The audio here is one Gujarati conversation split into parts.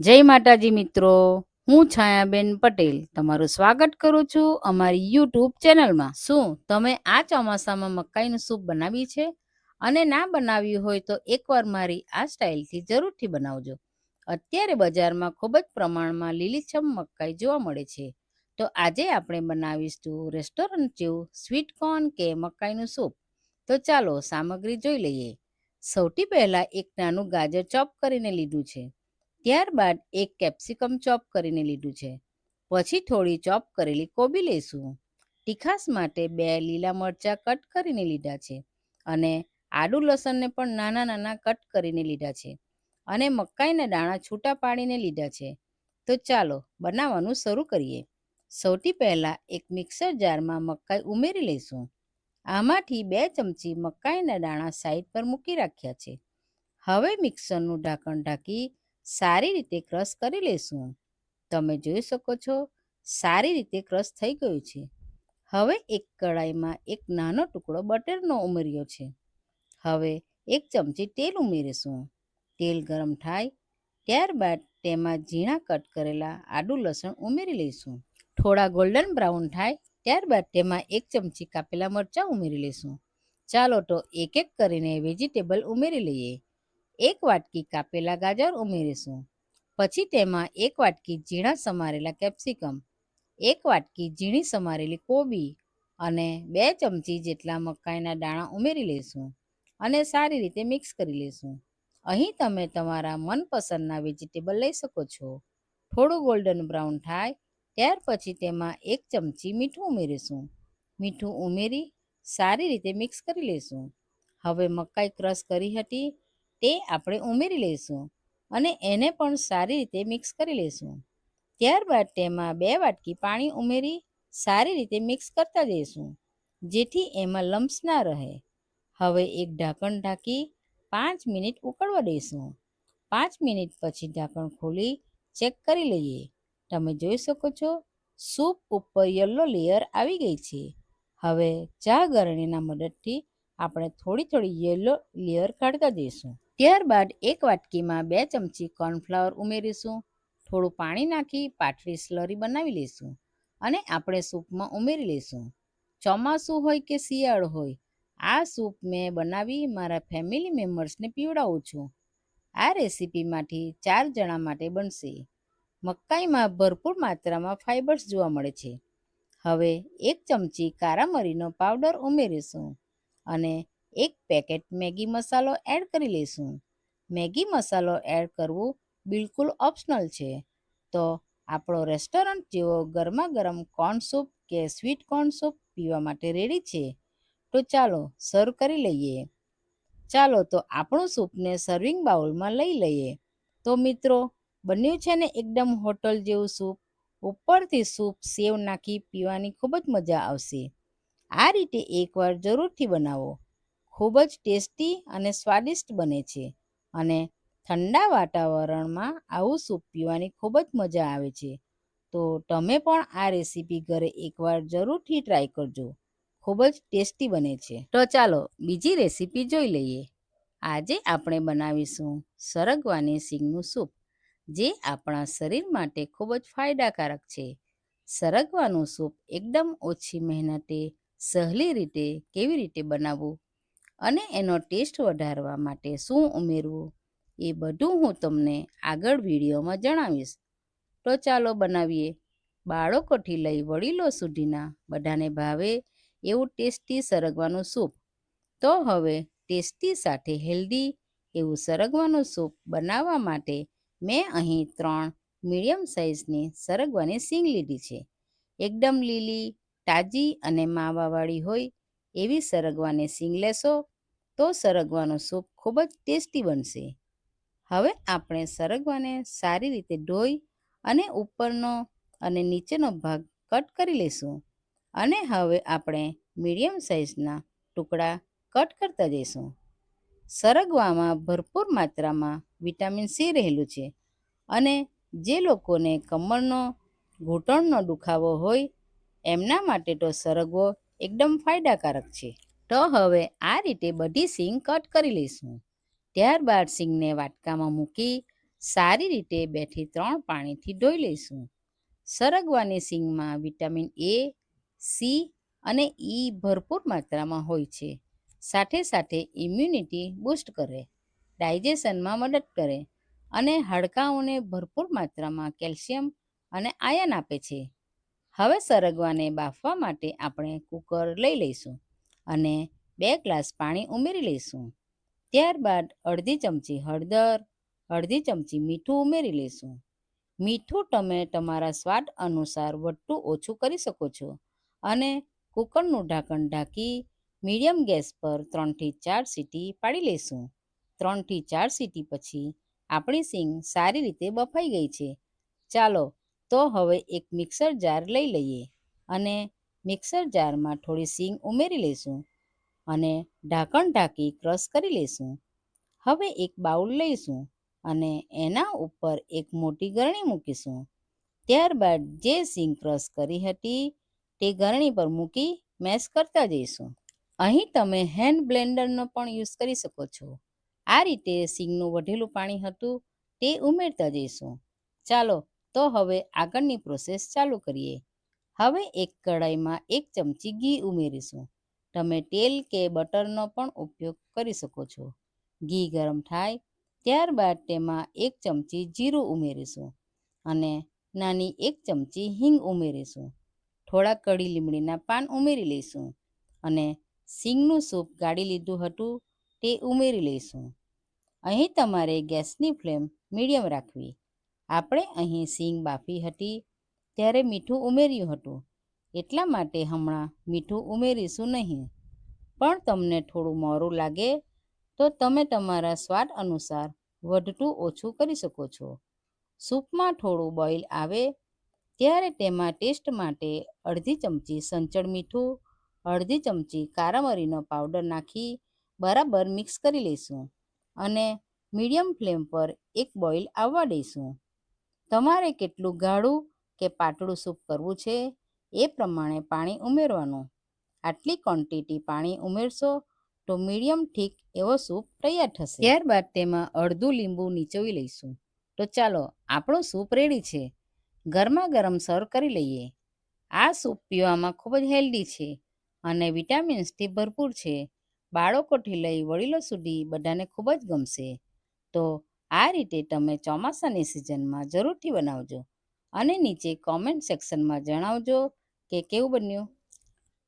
જય માતાજી મિત્રો, હું છાયાબેન પટેલ તમારું સ્વાગત કરું છું અમારી યુટ્યુબ ચેનલમાં. શું તમે આ ચોમાસામાં મકાઈનું સૂપ બનાવી છે અને ના બનાવ્યું હોય તો એકવાર મારી આ સ્ટાઇલથી જરૂરથી બનાવજો. અત્યારે બજારમાં ખૂબ જ પ્રમાણમાં લીલીછમ મકાઈ જોવા મળે છે, તો આજે આપણે બનાવીશું રેસ્ટોરન્ટ જેવું સ્વીટ કોર્ન કે મકાઈનું સૂપ. તો ચાલો સામગ્રી જોઈ લઈએ. સૌથી પહેલાં એક નાનું ગાજર ચોપ કરીને લીધું છે. ત્યારબાદ એક કેપ્સિકમ ચોપ કરીને લીધું છે. પછી થોડી ચોપ કરેલી કોબી લઈશું. તીખાસ માટે 2 લીલા મરચાં કટ કરીને લીધા છે અને આદુ લસણને પણ નાના નાના કટ કરીને લીધા છે અને મકાઈના દાણા છૂટા પાડીને લીધા છે. તો ચાલો બનાવવાનું શરૂ કરીએ. સૌથી પહેલાં એક મિક્સર જારમાં મકાઈ ઉમેરી લઈશું. આમાંથી 2 ચમચી મકાઈના દાણા સાઈડ પર મૂકી રાખ્યા છે. હવે મિક્સરનું ઢાંકણ ઢાંકી સારી રીતે ક્રશ કરી લઈશું. તમે જોઈ શકો છો સારી રીતે ક્રશ થઈ ગયું છે. હવે એક કડાઈમાં એક નાનો ટુકડો બટરનો ઉમેર્યો છે. હવે 1 ચમચી તેલ ઉમેરીશું. તેલ ગરમ થાય ત્યારબાદ તેમાં ઝીણા કટ કરેલા આદુ લસણ ઉમેરી લઈશું. થોડા ગોલ્ડન બ્રાઉન થાય ત્યારબાદ તેમાં 1 ચમચી કાપેલા મરચાં ઉમેરી લઈશું. ચાલો તો એક એક કરીને વેજીટેબલ ઉમેરી લઈએ. 1 વાટકી કાપેલા ગાજર ઉમેરીશું. પછી તેમાં 1 વાટકી ઝીણા સમારેલા કેપ્સિકમ, 1 વાટકી ઝીણી સમારેલી કોબી અને 2 ચમચી જેટલા મકાઈના દાણા ઉમેરી લઈશું અને સારી રીતે મિક્સ કરી લઈશું. અહીં તમે તમારા મનપસંદના વેજીટેબલ લઈ શકો છો. થોડું ગોલ્ડન બ્રાઉન થાય ત્યાર પછી તેમાં 1 ચમચી મીઠું ઉમેરીશું. મીઠું ઉમેરી સારી રીતે મિક્સ કરી લઈશું. હવે મકાઈ ક્રશ કરી હતી તે આપણે ઉમેરી લઈશું અને એને પણ સારી રીતે મિક્સ કરી લઈશું. ત્યારબાદ તેમાં 2 વાટકી પાણી ઉમેરી સારી રીતે મિક્સ કરતા જઈશું જેથી એમાં લમ્સ ના રહે. હવે એક ઢાંકણ ઢાંકી 5 મિનિટ ઉકળવા દઈશું. 5 મિનિટ પછી ઢાંકણ ખોલી ચેક કરી લઈએ. તમે જોઈ શકો છો સૂપ ઉપર યલો લેયર આવી ગઈ છે. હવે ચા ગરણીના મદદથી આપણે થોડી થોડી યલો લેયર કાઢતા જઈશું. ત્યારબાદ 1 વાટકીમાં 2 ચમચી કોર્નફ્લાવર ઉમેરીશું. થોડું પાણી નાખી પાતળી સ્લરી બનાવી લઈશું અને આપણે સૂપમાં ઉમેરી લઈશું. ચોમાસું હોય કે શિયાળો હોય, આ સૂપ મેં બનાવી મારા ફેમિલી મેમ્બર્સને પીવડાવું છું. આ રેસીપીમાંથી 4 જણા માટે બનશે. મકાઈમાં ભરપૂર માત્રામાં ફાઇબર્સ જોવા મળે છે. હવે 1 ચમચી કારા મરીનો પાવડર ઉમેરીશું અને 1 પેકેટ મેગી મસાલો એડ કરી લઈશું. મેગી મસાલો એડ કરવું બિલકુલ ઓપ્શનલ છે. તો આપણો રેસ્ટોરન્ટ જેવો ગરમા ગરમ કોર્ન સૂપ કે સ્વીટ કોર્ન સૂપ પીવા માટે રેડી છે. તો ચાલો સર્વ કરી લઈએ. ચાલો તો આપણું સૂપને સર્વિંગ બાઉલમાં લઈ લઈએ. તો મિત્રો, બન્યું છે ને એકદમ હોટલ જેવું સૂપ. ઉપરથી સૂપ સેવ નાખી પીવાની ખૂબ જ મજા આવશે. આ રીતે એકવાર જરૂરથી બનાવો. ખૂબ જ ટેસ્ટી અને સ્વાદિષ્ટ બને છે અને ઠંડા વાતાવરણમાં આવું સૂપ પીવાની ખૂબ જ મજા આવે છે. તો તમે પણ આ રેસીપી ઘરે એકવાર જરૂરથી ટ્રાય કરજો. ખૂબ જ ટેસ્ટી બને છે. તો ચાલો બીજી રેસીપી જોઈ લઈએ. આજે આપણે બનાવીશું સરગવાની સિંગનું સૂપ, જે આપણા શરીર માટે ખૂબ જ ફાયદાકારક છે. સરગવાનું સૂપ એકદમ ઓછી મહેનતે સહેલી રીતે કેવી રીતે બનાવવું અને એનો ટેસ્ટ વધારવા માટે શું ઉમેરવું, એ બધું હું તમને આગળ વિડીયોમાં જણાવીશ. તો ચાલો બનાવીએ. બાળકોથી લઈ વડીલો સુધીના બધાને ભાવે એવું ટેસ્ટી સરગવાનું સૂપ. તો હવે ટેસ્ટી સાથે હેલ્ધી એવું સરગવાનું સૂપ બનાવવા માટે મેં અહીં 3 મીડિયમ સાઇઝની સરગવાની સિંગ લીધી છે. એકદમ લીલી, તાજી અને માવાવાળી હોય એવી સરગવાની સિંગ લેશો તો સરગવાનું સૂપ ખૂબ જ ટેસ્ટી બનશે. હવે આપણે સરગવાને સારી રીતે ધોઈ અને ઉપરનો અને નીચેનો ભાગ કટ કરી લઈશું અને હવે આપણે મીડિયમ સાઇઝના ટુકડા કટ કરતા જઈશું. સરગવામાં ભરપૂર માત્રામાં વિટામિન સી રહેલું છે અને જે લોકોને કમરનો, ઘૂંટણનો દુખાવો હોય એમના માટે તો સરગવો એકદમ ફાયદાકારક છે. તો હવે આ રીતે બધી સિંગ કટ કરી લઈશું. ત્યારબાદ સિંગને વાટકામાં મૂકી સારી રીતે 2 થી 3 પાણીથી ધોઈ લઈશું. સરગવાની સિંગમાં વિટામિન એ, સી અને ઈ ભરપૂર માત્રામાં હોય છે. સાથે સાથે ઇમ્યુનિટી બૂસ્ટ કરે, ડાયજેશનમાં મદદ કરે અને હાડકાંઓને ભરપૂર માત્રામાં કેલ્શિયમ અને આયર્ન આપે છે. હવે સરગવાને બાફવા માટે આપણે કુકર લઈ લઈશું અને 2 ગ્લાસ પાણી ઉમેરી લઈશું. ત્યારબાદ અડધી ચમચી હળદર, અડધી ચમચી મીઠું ઉમેરી લઈશું. મીઠું તમે તમારા સ્વાદ અનુસાર વધતું ઓછું કરી શકો છો અને કુકરનું ઢાંકણ ઢાંકી મીડિયમ ગેસ પર 3 થી 4 સીટી પાડી લઈશું. 3 થી 4 સીટી પછી આપણી સિંગ સારી રીતે બફાઈ ગઈ છે. ચાલો તો હવે એક મિક્સર જાર લઈ લઈએ અને મિક્સર જારમાં થોડી સિંગ ઉમેરી લઈશું અને ઢાંકણ ઢાંકી ક્રશ કરી લઈશું. હવે એક બાઉલ લઈશું અને એના ઉપર એક મોટી ગરણી મૂકીશું. ત્યારબાદ જે સિંગ ક્રશ કરી હતી તે ગરણી પર મૂકી મેશ કરતા જઈશું. અહીં તમે હેન્ડ બ્લેન્ડરનો પણ યુઝ કરી શકો છો. આ રીતે સિંગનું વઢેલું પાણી હતું તે ઉમેરતા જઈશું. ચાલો તો હવે આગળની પ્રોસેસ ચાલુ કરીએ. હવે એક કઢાઈમાં 1 ચમચી ઘી ઉમેરીશું. તમે તેલ કે બટરનો પણ ઉપયોગ કરી શકો છો. ઘી ગરમ થાય ત્યારબાદ તેમાં 1 ચમચી જીરું ઉમેરીશું અને નાની 1 ચમચી હિંગ ઉમેરીશું. થોડા કઢી લીમડીના પાન ઉમેરી લઈશું અને સિંગનું સૂપ ગાળી લીધું હતું તે ઉમેરી લઈશું. અહીં તમારે ગેસની ફ્લેમ મીડિયમ રાખવી. આપણે અહીં સિંગ બાફી હતી ત્યારે મીઠું ઉમેર્યું હતું, એટલા માટે હમણાં મીઠું ઉમેરીશું નહીં. પણ તમને થોડું મોરું લાગે તો તમે તમારા સ્વાદ અનુસાર વધતું ઓછું કરી શકો છો. સૂપમાં થોડું બોઇલ આવે ત્યારે તેમાં ટેસ્ટ માટે અડધી ચમચી સંચળ મીઠું, અડધી ચમચી કારા મરીનો પાવડર નાખી બરાબર મિક્સ કરી લઈશું અને મીડિયમ ફ્લેમ પર એક બોઇલ આવવા દઈશું. તમારે કેટલું ગાઢું કે પાતળું સૂપ કરવું છે એ પ્રમાણે પાણી ઉમેરવાનું. આટલી ક્વોન્ટિટી પાણી ઉમેરશો તો મીડિયમ ઠીક એવો સૂપ તૈયાર થશે. ત્યારબાદ તેમાં અડધું લીંબુ નીચોવી લઈશું. તો ચાલો આપણું સૂપ રેડી છે. ગરમા ગરમ સર્વ કરી લઈએ. આ સૂપ પીવામાં ખૂબ જ હેલ્ધી છે અને વિટામિન્સથી ભરપૂર છે. બાળકોથી લઈ વડીલો સુધી બધાને ખૂબ જ ગમશે. તો આ રીતે તમે ચોમાસાની સિઝનમાં જરૂરથી બનાવજો અને નીચે કોમેન્ટ સેક્શનમાં જણાવજો કે કેવું બન્યું.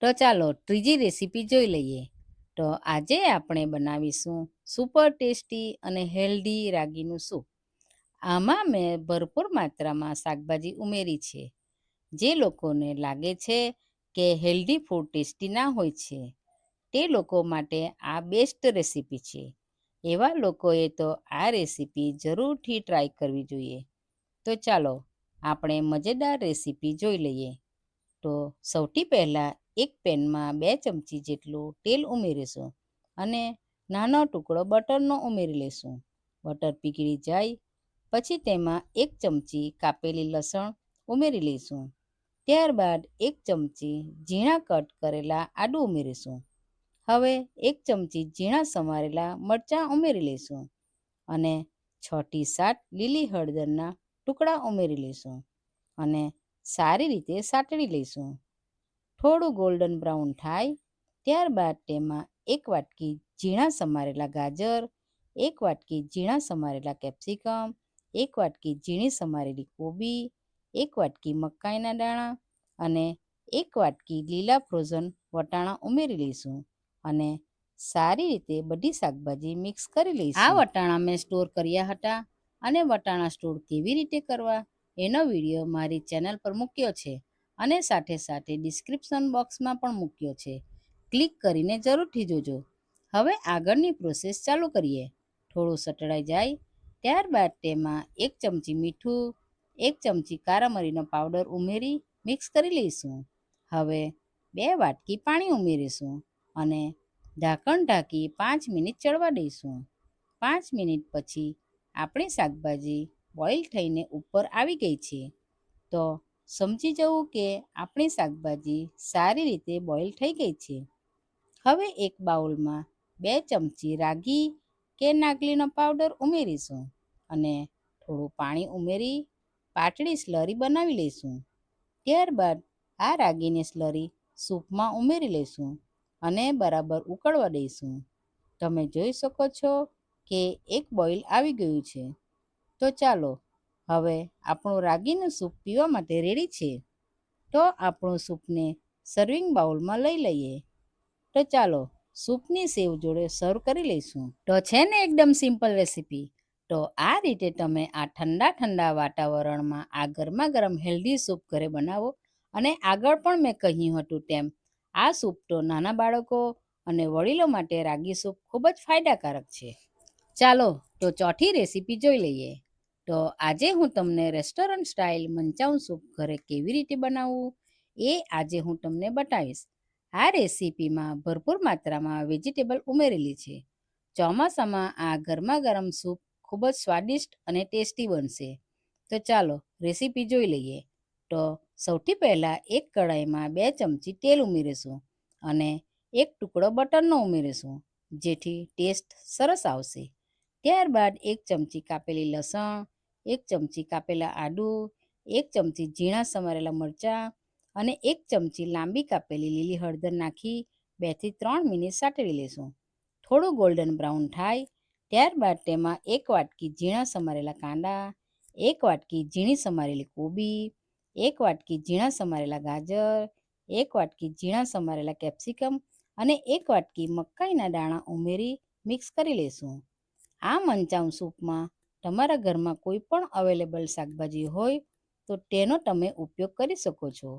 તો ચાલો ત્રીજી રેસીપી જોઈ લઈએ. તો આજે આપણે બનાવીશું સુપર ટેસ્ટી અને હેલ્ધી રાગીનું સૂપ. આમાં મેં ભરપૂર માત્રામાં શાકભાજી ઉમેરી છે. જે લોકોને લાગે છે કે હેલ્ધી ફૂડ ટેસ્ટી ના હોય છે તે લોકો માટે આ બેસ્ટ રેસીપી છે. એવા લોકોએ તો આ રેસીપી જરૂરથી ટ્રાય કરવી જોઈએ. તો ચાલો આપણે મજેદાર રેસીપી જોઈ લઈએ. તો સૌથી પહેલાં એક પેનમાં 2 ચમચી જેટલું તેલ ઉમેરીશું અને નાનો ટુકડો બટરનો ઉમેરી લઈશું. બટર પીગળી જાય પછી તેમાં 1 ચમચી કાપેલી લસણ ઉમેરી લઈશું. ત્યારબાદ 1 ચમચી ઝીણા કટ કરેલા આદું ઉમેરીશું. હવે 1 ચમચી ઝીણા સમારેલા મરચાં ઉમેરી લઈશું અને 6 થી 7 લીલી હળદરના ટુકડા ઉમેરી લઈશું અને સારી રીતે સાતળી લઈશું. થોડું ગોલ્ડન બ્રાઉન થાય ત્યારબાદ તેમાં 1 વાટકી ઝીણા સમારેલા ગાજર, 1 વાટકી ઝીણા સમારેલા કેપ્સિકમ, 1 વાટકી ઝીણી સમારેલી કોબી, 1 વાટકી મકાઈના દાણા અને 1 વાટકી લીલા ફ્રોઝન વટાણા ઉમેરી લઈશું અને સારી રીતે બધી શાકભાજી મિક્સ કરી લઈશું. આ વટાણા મેં સ્ટોર કર્યા હતા અને વટાણા સ્ટોર કેવી રીતે કરવા એનો વિડીયો મારી ચેનલ પર મૂક્યો છે અને સાથે સાથે ડિસ્ક્રિપ્શન બોક્સમાં પણ મૂક્યો છે. ક્લિક કરીને જરૂરથી જોજો. હવે આગળની પ્રોસેસ ચાલુ કરીએ. થોડું સતળાઈ જાય ત્યારબાદ તેમાં 1 ચમચી મીઠું, 1 ચમચી કારા મરીનો પાવડર ઉમેરી મિક્સ કરી લઈશું. હવે 2 વાટકી પાણી ઉમેરીશું અને ઢાંકણ ઢાંકી 5 મિનિટ ચડવા દઈશું. 5 મિનિટ પછી આપણી શાકભાજી બોઇલ થઈને ઉપર આવી ગઈ છે. તો સમજી જવું કે આપણી શાકભાજી સારી રીતે બોઇલ થઈ ગઈ છે. હવે એક બાઉલમાં 2 ચમચી રાગી કે નાગલીનો પાવડર ઉમેરીશું અને થોડું પાણી ઉમેરી પાતળી સ્લરી બનાવી લઈશું. ત્યારબાદ આ રાગીની સ્લરી સૂપમાં ઉમેરી લઈશું અને બરાબર ઉકળવા દઈશું. તમે જોઈ શકો છો કે એક બોઇલ આવી ગયું છે. તો ચાલો હવે આપણું રાગીનું સૂપ પીવા માટે રેડી છે. તો આપણું સૂપને સર્વિંગ બાઉલમાં લઈ લઈએ. તો ચાલો સૂપની સેવ જોડે સર્વ કરી લઈશું. તો છે ને એકદમ સિમ્પલ રેસીપી. તો આ રીતે તમે આ ઠંડા વાતાવરણમાં આ ગરમા ગરમ હેલ્ધી સૂપ ઘરે બનાવો. અને આગળ પણ મેં કહ્યું હતું તેમ આ સૂપ તો નાના બાળકો અને વડીલો માટે રાગી સૂપ ખૂબ જ ફાયદાકારક છે. ચાલો તો ચોથી રેસીપી જોઈ લઈએ. તો આજે હું તમને રેસ્ટોરન્ટ સ્ટાઇલ મંચાઉ સૂપ ઘરે કેવી રીતે બનાવવું એ આજે હું તમને બતાવીશ. આ રેસીપીમાં ભરપૂર માત્રામાં વેજીટેબલ ઉમેરેલી છે. ચોમાસામાં આ ગરમા ગરમ સૂપ ખૂબ જ સ્વાદિષ્ટ અને ટેસ્ટી બનશે. તો ચાલો રેસીપી જોઈ લઈએ. તો સૌથી પહેલાં એક કઢાઈમાં 2 ચમચી તેલ ઉમેરીશું અને એક ટુકડો બટરનો ઉમેરીશું, જેથી ટેસ્ટ સરસ આવશે. ત્યારબાદ 1 ચમચી કાપેલી લસણ, 1 ચમચી કાપેલા આદુ, 1 ચમચી ઝીણા સમારેલા મરચાં અને 1 ચમચી લાંબી કાપેલી લીલી હળદર નાખી 2 થી 3 મિનિટ સાતળી લઈશું. થોડું ગોલ્ડન બ્રાઉન થાય ત્યારબાદ તેમાં 1 વાટકી ઝીણા સમારેલા કાંદા, 1 વાટકી ઝીણી સમારેલી કોબી, 1 વાટકી ઝીણા સમારેલા ગાજર, 1 વાટકી ઝીણા સમારેલા કેપ્સિકમ અને 1 વાટકી મકાઈના દાણા ઉમેરી મિક્સ કરી લઈશું. આ મંચાઉ સૂપમાં તમારા ઘરમાં કોઈ પણ અવેલેબલ શાકભાજી હોય તો તેનો તમે ઉપયોગ કરી શકો છો.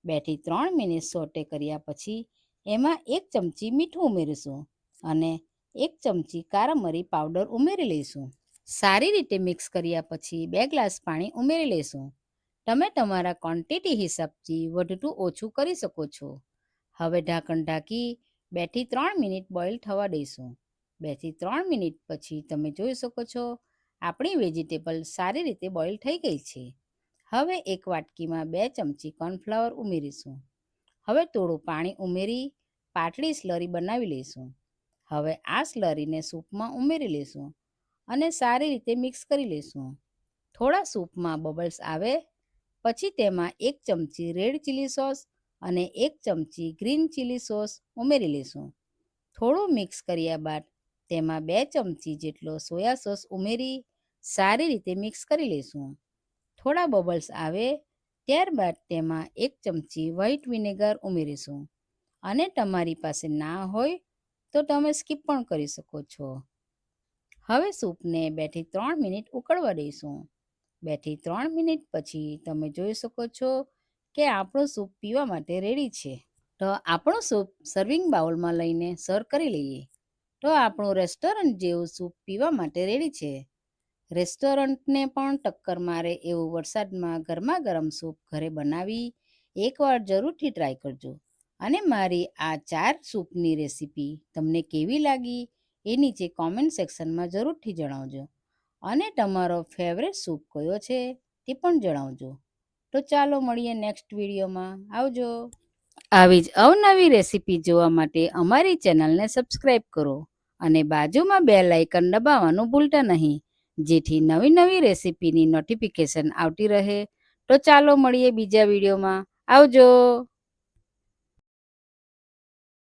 2 થી 3 મિનિટ સોટે કર્યા પછી એમાં 1 ચમચી મીઠું ઉમેરીશું અને 1 ચમચી કાળા મરી પાવડર ઉમેરી લઈશું. સારી રીતે મિક્સ કર્યા પછી 2 ગ્લાસ પાણી ઉમેરી લઈશું. તમે તમારા ક્વોન્ટિટી હિસાબથી વધતું ઓછું કરી શકો છો. હવે ઢાંકણ ઢાંકી 2 થી 3 મિનિટ બોઇલ થવા દઈશું. 2 થી 3 મિનિટ પછી તમે જોઈ શકો છો આપણી વેજીટેબલ સારી રીતે બોઇલ થઈ ગઈ છે. હવે એક વાટકીમાં 2 ચમચી કોર્નફ્લાવર ઉમેરીશું. હવે થોડું પાણી ઉમેરી પાતળી સ્લરી બનાવી લઈશું. હવે આ સ્લરીને સૂપમાં ઉમેરી લઈશું અને સારી રીતે મિક્સ કરી લઈશું. થોડા સૂપમાં બબલ્સ આવે પછી તેમાં 1 ચમચી રેડ ચીલી સોસ અને 1 ચમચી ગ્રીન ચીલી સોસ ઉમેરી લઈશું. થોડું મિક્સ કર્યા બાદ તેમાં 2 ચમચી જેટલો સોયા સોસ ઉમેરી સારી રીતે મિક્સ કરી લઈશું. થોડા બબલ્સ આવે ત્યારબાદ તેમાં 1 ચમચી વ્હાઈટ વિનેગર ઉમેરીશું અને તમારી પાસે ના હોય તો તમે સ્કીપ પણ કરી શકો છો. હવે સૂપને 2 થી 3 મિનિટ ઉકળવા દઈશું. 2 થી 3 મિનિટ પછી તમે જોઈ શકો છો કે આપણું સૂપ પીવા માટે રેડી છે. તો આપણું સૂપ સર્વિંગ બાઉલમાં લઈને સર્વ કરી લઈએ. તો આપણું રેસ્ટોરન્ટ જેવું સૂપ પીવા માટે રેડી છે. રેસ્ટોરન્ટને પણ ટક્કર મારે એવું વરસાદમાં ગરમા ગરમ સૂપ ઘરે બનાવી એકવાર જરૂરથી ટ્રાય કરજો. અને મારી આ 4 સૂપની રેસીપી તમને કેવી લાગી એ નીચે કોમેન્ટ સેક્શનમાં જરૂરથી જણાવજો. અને તમારો ફેવરેટ સૂપ કયો છે તે પણ જણાવજો. તો ચાલો મળીએ નેક્સ્ટ વિડીયોમાં. આવજો. આવી જ અવનવી રેસીપી જોવા માટે અમારી ચેનલને સબસ્ક્રાઈબ કરો અને બાજુમાં બેલ આઇકન દબાવવાનું ભૂલતા નહીં, જેથી નવી નવી રેસીપીની નોટિફિકેશન આવતી રહે. તો ચાલો મળીએ બીજા વિડીયોમાં. આવજો.